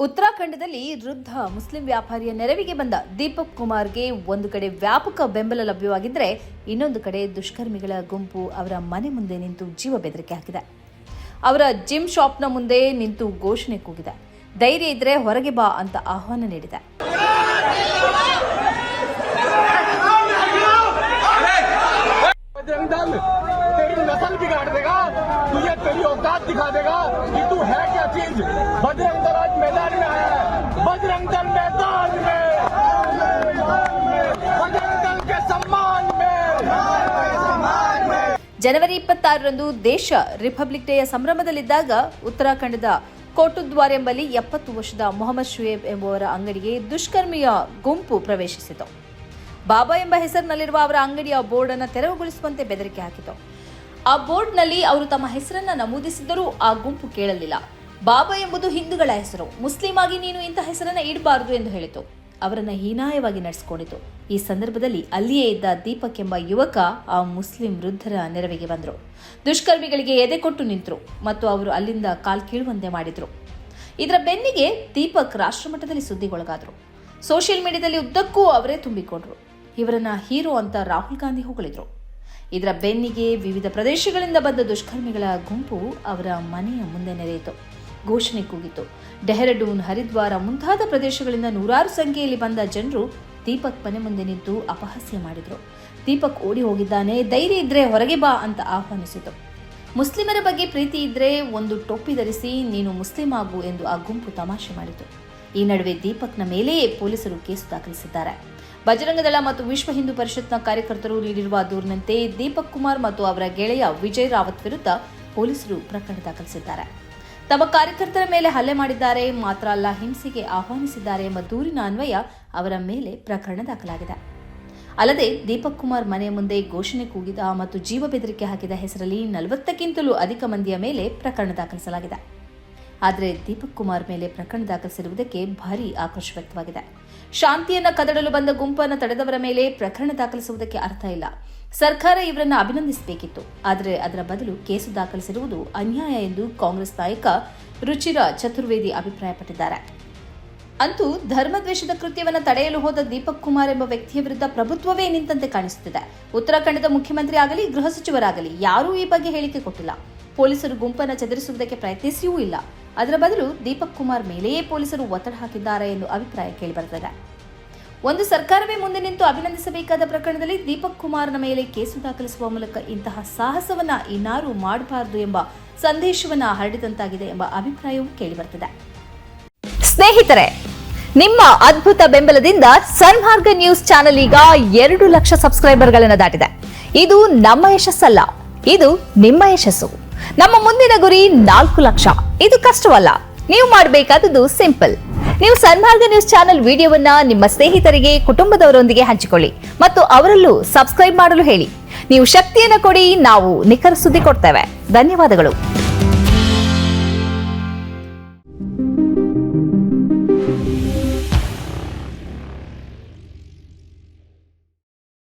ಉತ್ತರಾಖಂಡದಲ್ಲಿ ವೃದ್ಧ ಮುಸ್ಲಿಂ ವ್ಯಾಪಾರಿಯ ನೆರವಿಗೆ ಬಂದ ದೀಪಕ್ ಕುಮಾರ್ಗೆ ಒಂದು ಕಡೆ ವ್ಯಾಪಕ ಬೆಂಬಲ ಲಭ್ಯವಾಗಿದ್ದರೆ ಇನ್ನೊಂದು ಕಡೆ ದುಷ್ಕರ್ಮಿಗಳ ಗುಂಪು ಅವರ ಮನೆ ಮುಂದೆ ನಿಂತು ಜೀವ ಬೆದರಿಕೆ ಹಾಕಿದೆ. ಅವರ ಜಿಮ್ ಶಾಪ್ನ ಮುಂದೆ ನಿಂತು ಘೋಷಣೆ ಕೂಗಿದೆ. ಧೈರ್ಯ ಇದ್ರೆ ಹೊರಗೆ ಬಾ ಅಂತ ಆಹ್ವಾನ ನೀಡಿದೆ. नस्ल बिगाड़ देगा, तुझे तेरी औकात दिखा देगा कि तू है क्या चीज। बजरंग दल आज मैदान में आया है, बजरंग दल मैदान में, बजरंग दल के सम्मान में। ಜನವರಿ 26ರಂದು ದೇಶ ರಿಪಬ್ಲಿಕ್ ಡೇಯ ಸಂಭ್ರಮದಲ್ಲಿದ್ದಾಗ ಉತ್ತರಾಖಂಡದ ಕೋಟುದ್ವಾರ್ ಎಂಬಲ್ಲಿ 70 ವರ್ಷದ ಮೊಹಮ್ಮದ್ ಶುಯೇಬ್ ಎಂಬುವರ ಅಂಗಡಿಗೆ ದುಷ್ಕರ್ಮಿಯ ಗುಂಪು ಪ್ರವೇಶಿಸಿತು. ಬಾಬಾ ಎಂಬ ಹೆಸರಿನಲ್ಲಿರುವ ಅವರ ಅಂಗಡಿಯ ಬೋರ್ಡ್ ಅನ್ನು ತೆರವುಗೊಳಿಸುವಂತೆ ಬೆದರಿಕೆ ಹಾಕಿತು. ಆ ಬೋರ್ಡ್ನಲ್ಲಿ ಅವರು ತಮ್ಮ ಹೆಸರನ್ನ ನಮೂದಿಸಿದ್ದರೂ ಆ ಗುಂಪು ಕೇಳಲಿಲ್ಲ. ಬಾಬಾ ಎಂಬುದು ಹಿಂದೂಗಳ ಹೆಸರು, ಮುಸ್ಲಿಂ ಆಗಿ ನೀನು ಇಂಥ ಹೆಸರನ್ನ ಇಡಬಾರದು ಎಂದು ಹೇಳಿತು. ಅವರನ್ನ ಹೀನಾಯವಾಗಿ ನಡೆಸಿಕೊಂಡಿತು. ಈ ಸಂದರ್ಭದಲ್ಲಿ ಅಲ್ಲಿಯೇ ಇದ್ದ ದೀಪಕ್ ಎಂಬ ಯುವಕ ಆ ಮುಸ್ಲಿಂ ವೃದ್ಧರ ನೆರವಿಗೆ ಬಂದರು. ದುಷ್ಕರ್ಮಿಗಳಿಗೆ ಎದೆ ಕೊಟ್ಟು ನಿಂತರು ಮತ್ತು ಅವರು ಅಲ್ಲಿಂದ ಕಾಲ್ ಕೀಳುವಂತೆ ಮಾಡಿದ್ರು. ಇದರ ಬೆನ್ನಿಗೆ ದೀಪಕ್ ರಾಷ್ಟ್ರಮಟ್ಟದಲ್ಲಿ ಸುದ್ದಿಗೊಳಗಾದರು. ಸೋಷಿಯಲ್ ಮೀಡಿಯಾದಲ್ಲಿ ಉದ್ದಕ್ಕೂ ಅವರೇ ತುಂಬಿಕೊಂಡ್ರು. ಇವರನ್ನ ಹೀರೋ ಅಂತ ರಾಹುಲ್ ಗಾಂಧಿ ಹೊಗಳಿದ್ರು. ಇದರ ಬೆನ್ನಿಗೆ ವಿವಿಧ ಪ್ರದೇಶಗಳಿಂದ ಬಂದ ದುಷ್ಕರ್ಮಿಗಳ ಗುಂಪು ಅವರ ಮನೆಯ ಮುಂದೆ ನೆರೆಯಿತು. ಘೋಷಣೆ ಕೂಗಿತು. ಡೆಹ್ರಾಡೂನ್, ಹರಿದ್ವಾರ ಮುಂತಾದ ಪ್ರದೇಶಗಳಿಂದ ನೂರಾರು ಸಂಖ್ಯೆಯಲ್ಲಿ ಬಂದ ಜನರು ದೀಪಕ್ ಮನೆ ಮುಂದೆ ನಿಂತು ಅಪಹಾಸ್ಯ ಮಾಡಿದ್ರು. ದೀಪಕ್ ಓಡಿ ಹೋಗಿದ್ದಾನೆ, ಧೈರ್ಯ ಇದ್ರೆ ಹೊರಗೆ ಬಾ ಅಂತ ಆಹ್ವಾನಿಸಿತು. ಮುಸ್ಲಿಮರ ಬಗ್ಗೆ ಪ್ರೀತಿ ಇದ್ರೆ ಒಂದು ಟೊಪ್ಪಿ ಧರಿಸಿ ನೀನು ಮುಸ್ಲಿಂ ಆಗು ಎಂದು ಆ ಗುಂಪು ತಮಾಷೆ ಮಾಡಿತು. ಈ ನಡುವೆ ದೀಪಕ್ನ ಮೇಲೆಯೇ ಪೊಲೀಸರು ಕೇಸು ದಾಖಲಿಸಿದ್ದಾರೆ. ಬಜರಂಗದಳ ಮತ್ತು ವಿಶ್ವ ಹಿಂದೂ ಪರಿಷತ್ನ ಕಾರ್ಯಕರ್ತರು ನೀಡಿರುವ ದೂರಿನಂತೆ ದೀಪಕ್ ಕುಮಾರ್ ಮತ್ತು ಅವರ ಗೆಳೆಯ ವಿಜಯ್ ರಾವತ್ ವಿರುದ್ಧ ಪೊಲೀಸರು ಪ್ರಕರಣ ದಾಖಲಿಸಿದ್ದಾರೆ. ತಮ್ಮ ಕಾರ್ಯಕರ್ತರ ಮೇಲೆ ಹಲ್ಲೆ ಮಾಡಿದ್ದಾರೆ, ಮಾತ್ರ ಅಲ್ಲ ಹಿಂಸೆಗೆ ಆಹ್ವಾನಿಸಿದ್ದಾರೆ ಎಂಬ ದೂರಿನ ಅನ್ವಯ ಅವರ ಮೇಲೆ ಪ್ರಕರಣ ದಾಖಲಾಗಿದೆ. ಅಲ್ಲದೆ ದೀಪಕ್ ಕುಮಾರ್ ಮನೆಯ ಮುಂದೆ ಘೋಷಣೆ ಕೂಗಿದ ಮತ್ತು ಜೀವ ಬೆದರಿಕೆ ಹಾಕಿದ ಹೆಸರಲ್ಲಿ 40ಕ್ಕಿಂತಲೂ ಅಧಿಕ ಮಂದಿಯ ಮೇಲೆ ಪ್ರಕರಣ ದಾಖಲಿಸಲಾಗಿದೆ. ಆದರೆ ದೀಪಕ್ ಕುಮಾರ್ ಮೇಲೆ ಪ್ರಕರಣ ದಾಖಲಿಸಿರುವುದಕ್ಕೆ ಭಾರೀ ಆಕ್ರೋಶ ವ್ಯಕ್ತವಾಗಿದೆ. ಶಾಂತಿಯನ್ನ ಕದಡಲು ಬಂದ ಗುಂಪನ್ನು ತಡೆದವರ ಮೇಲೆ ಪ್ರಕರಣ ದಾಖಲಿಸುವುದಕ್ಕೆ ಅರ್ಥ ಇಲ್ಲ. ಸರ್ಕಾರ ಇವರನ್ನು ಅಭಿನಂದಿಸಬೇಕಿತ್ತು. ಆದರೆ ಅದರ ಬದಲು ಕೇಸು ದಾಖಲಿಸಿರುವುದು ಅನ್ಯಾಯ ಎಂದು ಕಾಂಗ್ರೆಸ್ ನಾಯಕ ರುಚಿರ ಚತುರ್ವೇದಿ ಅಭಿಪ್ರಾಯಪಟ್ಟಿದ್ದಾರೆ. ಅಂತೂ ಧರ್ಮದ್ವೇಷದ ಕೃತ್ಯವನ್ನು ತಡೆಯಲು ಹೋದ ದೀಪಕ್ ಕುಮಾರ್ ಎಂಬ ವ್ಯಕ್ತಿಯ ವಿರುದ್ಧ ಪ್ರಭುತ್ವವೇ ನಿಂತಂತೆ ಕಾಣಿಸುತ್ತಿದೆ. ಉತ್ತರಾಖಂಡದ ಮುಖ್ಯಮಂತ್ರಿ ಆಗಲಿ ಗೃಹ ಸಚಿವರಾಗಲಿ ಯಾರೂ ಈ ಬಗ್ಗೆ ಹೇಳಿಕೆ ಕೊಟ್ಟಿಲ್ಲ. ಪೊಲೀಸರು ಗುಂಪನ್ನು ಚದುರಿಸುವುದಕ್ಕೆ ಪ್ರಯತ್ನಿಸಿಯೂ ಇಲ್ಲ. ಅದರ ಬದಲು ದೀಪಕ್ ಕುಮಾರ್ ಮೇಲೆಯೇ ಪೊಲೀಸರು ಒತ್ತಡ ಹಾಕಿದ್ದಾರೆ ಎಂದು ಅಭಿಪ್ರಾಯ ಕೇಳಿಬರುತ್ತದೆ. ಒಂದು ಸರ್ಕಾರವೇ ಮುಂದೆ ನಿಂತು ಅಭಿನಂದಿಸಬೇಕಾದ ಪ್ರಕರಣದಲ್ಲಿ ದೀಪಕ್ ಕುಮಾರ್ನ ಮೇಲೆ ಕೇಸು ದಾಖಲಿಸುವ ಮೂಲಕ ಇಂತಹ ಸಾಹಸವನ್ನ ಇನ್ನಾರೂ ಮಾಡಬಾರದು ಎಂಬ ಸಂದೇಶವನ್ನ ಹರಡಿದಂತಾಗಿದೆ ಎಂಬ ಅಭಿಪ್ರಾಯವೂ ಕೇಳಿಬರುತ್ತದೆ. ಸ್ನೇಹಿತರೆ, ನಿಮ್ಮ ಅದ್ಭುತ ಬೆಂಬಲದಿಂದ ಸನ್ಮಾರ್ಗ ನ್ಯೂಸ್ ಚಾನೆಲ್ ಈಗ 2 ಲಕ್ಷ ಸಬ್ಸ್ಕ್ರೈಬರ್ಗಳನ್ನು ದಾಟಿದೆ. ಇದು ನಮ್ಮ ಯಶಸ್ಸಲ್ಲ, ಇದು ನಿಮ್ಮ ಯಶಸ್ಸು. ನಮ್ಮ ಮುಂದಿನ ಗುರಿ 4 ಲಕ್ಷ. ಇದು ಕಷ್ಟವಲ್ಲ. ನೀವು ಮಾಡಬೇಕಾದದ್ದು ಸಿಂಪಲ್. ನೀವು ಸನ್ಮಾರ್ಗ ನ್ಯೂಸ್ ಚಾನೆಲ್ ವಿಡಿಯೋವನ್ನ ನಿಮ್ಮ ಸ್ನೇಹಿತರಿಗೆ, ಕುಟುಂಬದವರೊಂದಿಗೆ ಹಂಚಿಕೊಳ್ಳಿ ಮತ್ತು ಅವರಲ್ಲೂ ಸಬ್ಸ್ಕ್ರೈಬ್ ಮಾಡಲು ಹೇಳಿ. ನೀವು ಶಕ್ತಿಯನ್ನು ಕೊಡಿ, ನಾವು ನಿಖರ ಸುದ್ದಿ ಕೊಡ್ತೇವೆ. ಧನ್ಯವಾದಗಳು.